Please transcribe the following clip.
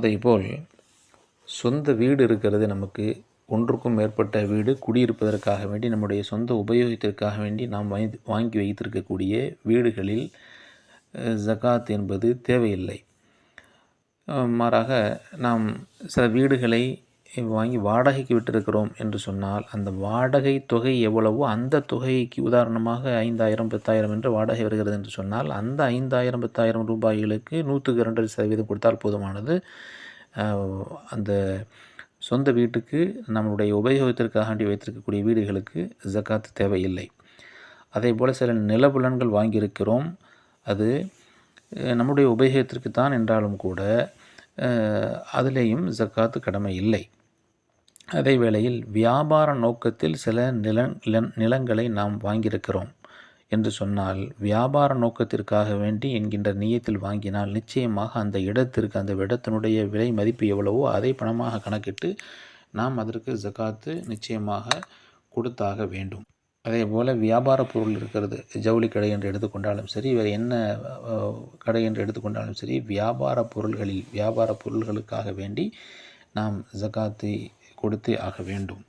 அதேபோல் சொந்த வீடு இருக்கிறது நமக்கு. ஒன்றுக்கும் மேற்பட்ட வீடு குடியிருப்பதற்காக வேண்டி, நம்முடைய சொந்த உபயோகத்திற்காக வேண்டி நாம் வாங்கி வைத்திருக்கக்கூடிய வீடுகளில் ஜகாத் என்பது தேவையில்லை. மாறாக நாம் சில வீடுகளை வாங்கி வாடகைக்கு விட்டிருக்கிறோம் என்று சொன்னால், அந்த வாடகை தொகை எவ்வளவோ அந்த தொகைக்கு, உதாரணமாக 5000 10,000 என்று வாடகை வருகிறது என்று சொன்னால், அந்த 5000 10,000 ரூபாய்களுக்கு 100க்கு 2% கொடுத்தால் போதுமானது. அந்த சொந்த வீட்டுக்கு, நம்முடைய உபயோகத்திற்காக வேண்டி வைத்திருக்கக்கூடிய வீடுகளுக்கு ஜகாத் தேவையில்லை. அதேபோல் சில நிலபுலன்கள் வாங்கியிருக்கிறோம், அது நம்முடைய உபயோகத்திற்கு தான் என்றாலும் கூட அதிலேயும் ஜக்காத்து கடமை இல்லை. அதே வேளையில் வியாபார நோக்கத்தில் சில நிலங்களை நாம் வாங்கியிருக்கிறோம் என்று சொன்னால், வியாபார நோக்கத்திற்காக வேண்டி என்கின்ற நியத்தில் வாங்கினால் நிச்சயமாக அந்த இடத்திற்கு, அந்த இடத்தினுடைய விலை மதிப்பு எவ்வளவோ அதை பணமாக கணக்கிட்டு நாம் அதற்கு ஜக்காத்து நிச்சயமாக கொடுத்தாக வேண்டும். அதே போல் வியாபார பொருள் இருக்கிறது, ஜவுளி கடை என்று எடுத்துக்கொண்டாலும் சரி, வேறு என்ன கடை என்று எடுத்துக்கொண்டாலும் சரி, வியாபார பொருள்களுக்காக வேண்டி நாம் ஜக்காத்தை கொடுத்தே ஆக வேண்டும்.